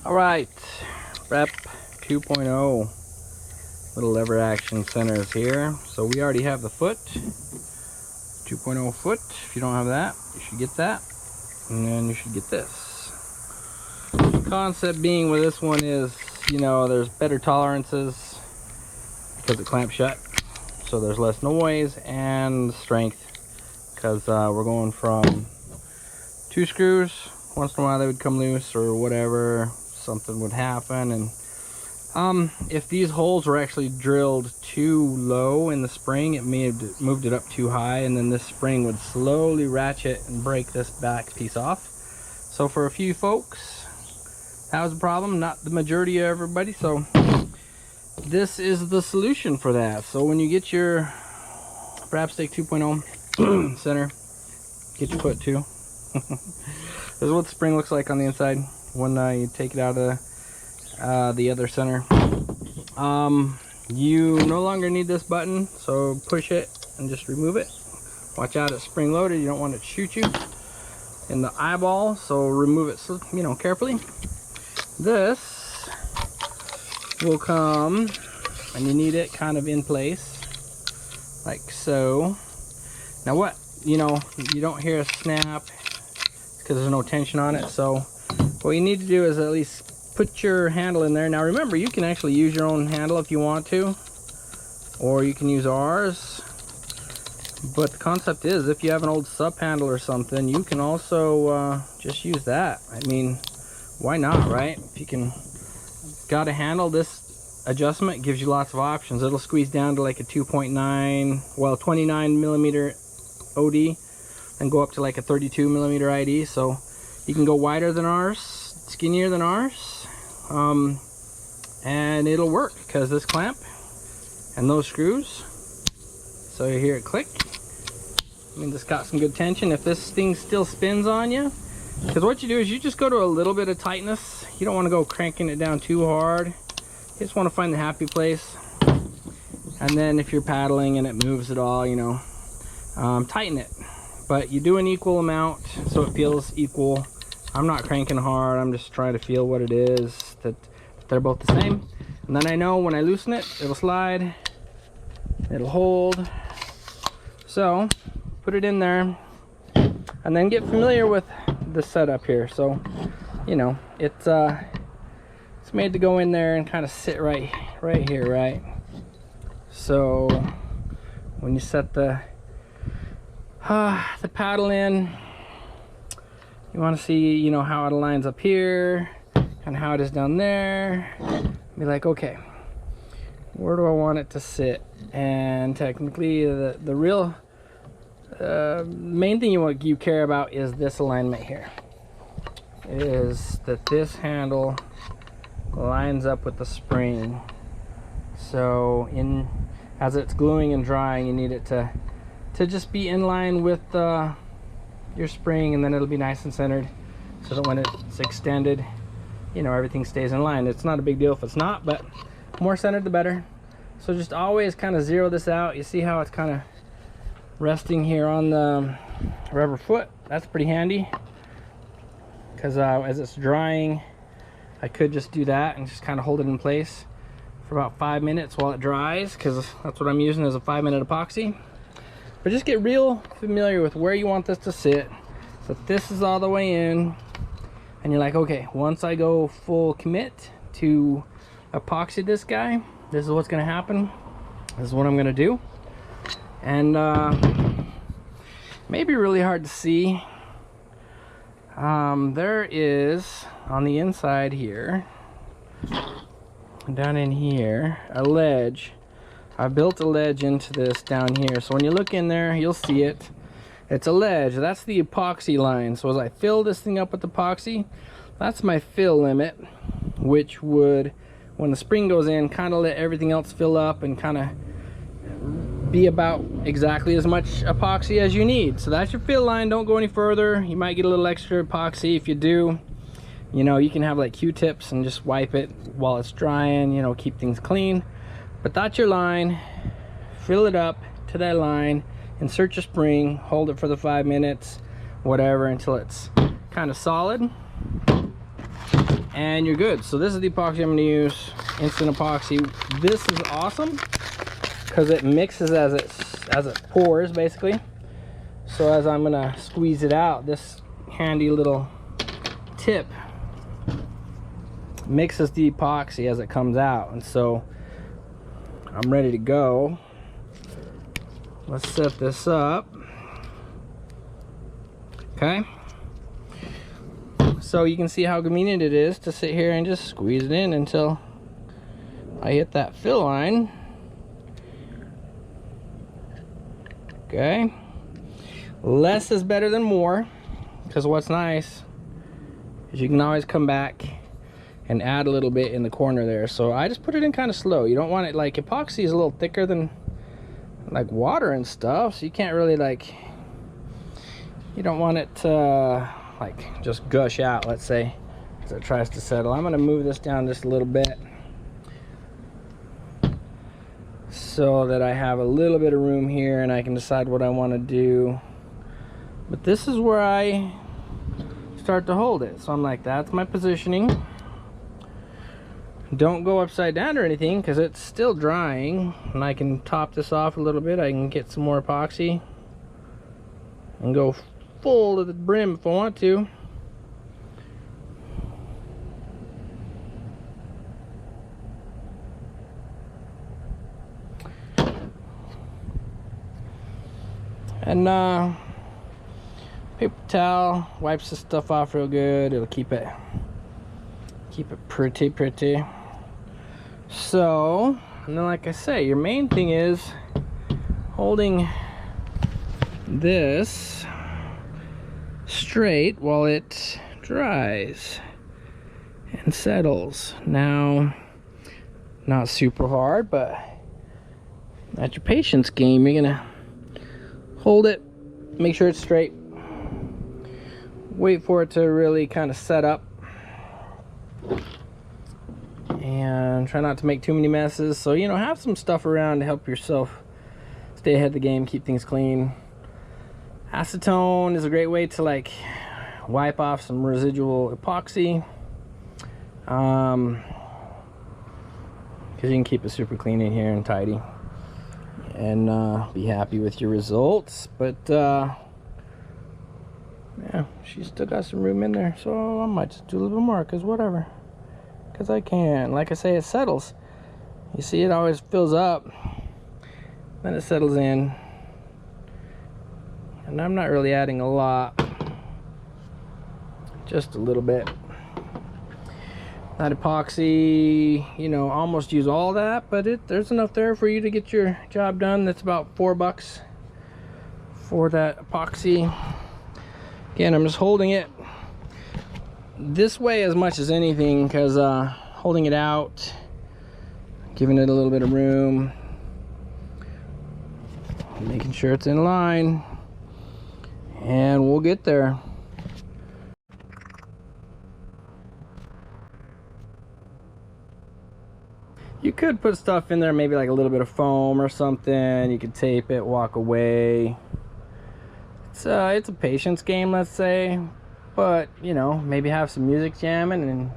All right, Brap 2.0 little lever action centers here. So we already have the foot, 2.0 foot. If you don't have that, you should get that, and then you should get this. The concept being with this one is, you know, there's better tolerances because it clamps shut, so there's less noise, and strength because we're going from 2 screws. Once in a while they would come loose or whatever, something would happen, and if these holes were actually drilled too low in the spring, it may have moved it up too high, and then this spring would slowly ratchet and break this back piece off. So for a few folks, that was a problem, not the majority of everybody. So this is the solution for that. So when you get your Braapstik 2.0 center, get your foot too. This is what the spring looks like on the inside when you take it out of the other center. You no longer need this button, so push it and just remove it. Watch out, it's spring loaded. You don't want it to shoot you in the eyeball, so remove it, you know, carefully. This will come, and you need it kind of in place like so. Now what, you know, you don't hear a snap because there's no tension on it. So what you need to do is at least put your handle in there. Now remember, you can actually use your own handle if you want to, or you can use ours. But the concept is, if you have an old sub handle or something, you can also just use that. I mean, why not, right? If you can got a handle, this adjustment gives you lots of options. It'll squeeze down to like a 2.9, well, 29 millimeter OD, and go up to like a 32 millimeter ID. So you can go wider than ours, skinnier than ours, and it'll work because this clamp and those screws. So you hear it click. I mean, this got some good tension. If this thing still spins on you, because what you do is you just go to a little bit of tightness. You don't want to go cranking it down too hard. You just want to find the happy place. And then if you're paddling and it moves at all, you know, tighten it. But you do an equal amount so it feels equal. I'm not cranking hard, I'm just trying to feel what it is, that they're both the same. And then I know when I loosen it, it'll slide, it'll hold. So put it in there and then get familiar with the setup here. So, you know, it's made to go in there and kind of sit right here, right? So when you set the paddle in, you want to see, you know, how it aligns up here and how it is down there. Be like, okay, where do I want it to sit? And technically the real main thing you care about is this alignment here, is that this handle lines up with the spring. So as it's gluing and drying, you need it to just be in line with your spring, and then it'll be nice and centered, so that when it's extended, you know, everything stays in line. It's not a big deal if it's not, but more centered the better. So just always kind of zero this out. You see how it's kind of resting here on the rubber foot? That's pretty handy, because as it's drying, I could just do that and just kind of hold it in place for about 5 minutes while it dries, because that's what I'm using, as a 5-minute epoxy. But just get real familiar with where you want this to sit. So this is all the way in, and you're like, okay, once I go full commit to epoxy this guy, this is what's gonna happen. This is what I'm gonna do. And maybe really hard to see. There is, on the inside here, down in here, a ledge. I built a ledge into this down here, so when you look in there, you'll see it. It's a ledge. That's the epoxy line. So as I fill this thing up with epoxy, that's my fill limit, which would, when the spring goes in, kind of let everything else fill up and kind of be about exactly as much epoxy as you need. So that's your fill line. Don't go any further. You might get a little extra epoxy. If you do, you know, you can have like Q-tips and just wipe it while it's drying, you know, keep things clean. But that's your line. Fill it up to that line, insert your spring, hold it for the 5 minutes, whatever, until it's kind of solid. and you're good. So this is the epoxy I'm going to use, instant epoxy. This is awesome because it mixes as it pours, basically. So as I'm going to squeeze it out, this handy little tip mixes the epoxy as it comes out, and so I'm ready to go. Let's set this up. Okay, so you can see how convenient it is to sit here and just squeeze it in until I hit that fill line. Okay, less is better than more, because what's nice is you can always come back and add a little bit in the corner there. So I just put it in kind of slow. You don't want it, like, epoxy is a little thicker than like water and stuff, so you can't really, like, you don't want it to like just gush out, let's say, as it tries to settle. I'm going to move this down just a little bit so that I have a little bit of room here and I can decide what I want to do. But this is where I start to hold it. So I'm like, that's my positioning. Don't go upside down or anything because it's still drying, and I can top this off a little bit. I can get some more epoxy and go full to the brim if I want to. And paper towel wipes this stuff off real good. It'll keep it pretty. So, and then, like I say, your main thing is holding this straight while it dries and settles. Now, not super hard, but at your patience game, you're gonna hold it, make sure it's straight, wait for it to really kind of set up, and try not to make too many messes. So, you know, have some stuff around to help yourself stay ahead of the game, keep things clean. Acetone is a great way to, like, wipe off some residual epoxy, because you can keep it super clean in here and tidy and be happy with your results. But yeah, she's still got some room in there, so I might just do a little bit more, because whatever, because I can. Like I say, it settles. You see, it always fills up, then it settles in, and I'm not really adding a lot, just a little bit. That epoxy, you know, almost use all that, but there's enough there for you to get your job done. That's about $4 for that epoxy. Again, I'm just holding it this way as much as anything, because holding it out, giving it a little bit of room, making sure it's in line, and we'll get there. You could put stuff in there, maybe like a little bit of foam or something. You could tape it, walk away. It's a patience game, let's say. But, you know, maybe have some music jamming, and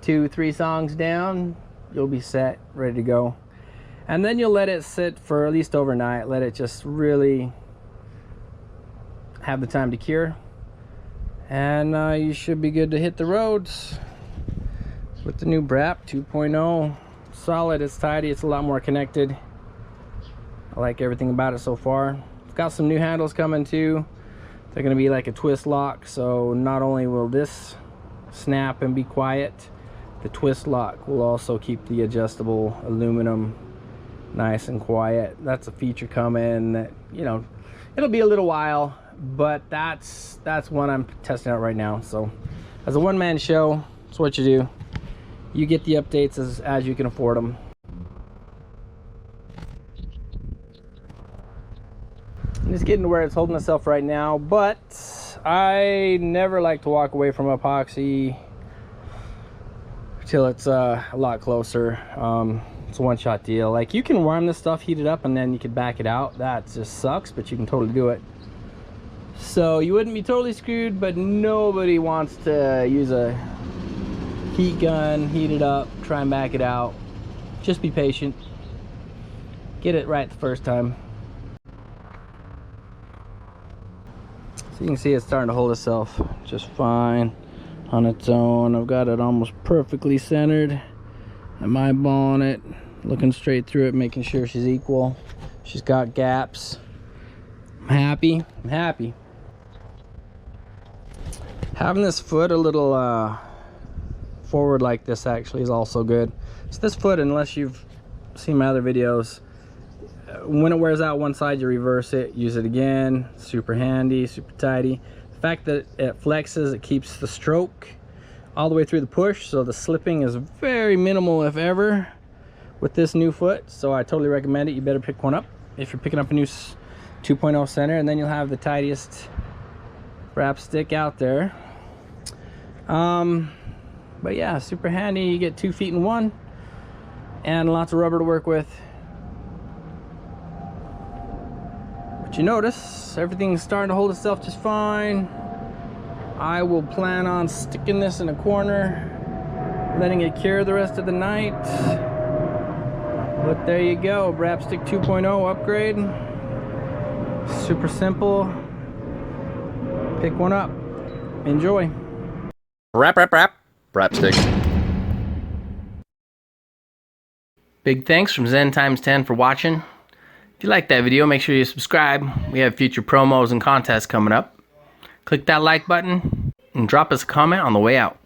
2-3 songs down, you'll be set, ready to go. And then you'll let it sit for at least overnight. Let it just really have the time to cure. And you should be good to hit the roads with the new Braapstik 2.0. Solid, it's tidy, it's a lot more connected. I like everything about it so far. It's got some new handles coming too. They're going to be like a twist lock, so not only will this snap and be quiet, the twist lock will also keep the adjustable aluminum nice and quiet. That's a feature coming that, you know, it'll be a little while, but that's one I'm testing out right now. So as a one-man show, that's what you do. You get the updates as you can afford them. I'm just getting to where it's holding itself right now, but I never like to walk away from epoxy till it's a lot closer. It's a one-shot deal. Like, you can warm this stuff, heat it up, and then you can back it out. That just sucks, but you can totally do it. So you wouldn't be totally screwed, but nobody wants to use a heat gun, heat it up, try and back it out. Just be patient. Get it right the first time. So you can see it's starting to hold itself just fine on its own. I've got it almost perfectly centered. I'm eyeballing it, looking straight through it, making sure she's equal. She's got gaps. I'm happy. I'm happy. Having this foot a little forward like this actually is also good. So this foot, unless you've seen my other videos, when it wears out one side, you reverse it, use it again. Super handy, super tidy. The fact that it flexes, it keeps the stroke all the way through the push, so the slipping is very minimal, if ever, with this new foot. So I totally recommend it. You better pick one up if you're picking up a new 2.0 center, and then you'll have the tightest Braapstik out there. But yeah, super handy. You get 2 feet in one and lots of rubber to work with. But you notice everything's starting to hold itself just fine. I will plan on sticking this in a corner, letting it cure the rest of the night. But there you go, Braapstik 2.0 upgrade. Super simple. Pick one up. Enjoy. Braapstik. Big thanks from Zen Times 10 for watching. If you like that video, make sure you subscribe. We have future promos and contests coming up. Click that like button and drop us a comment on the way out.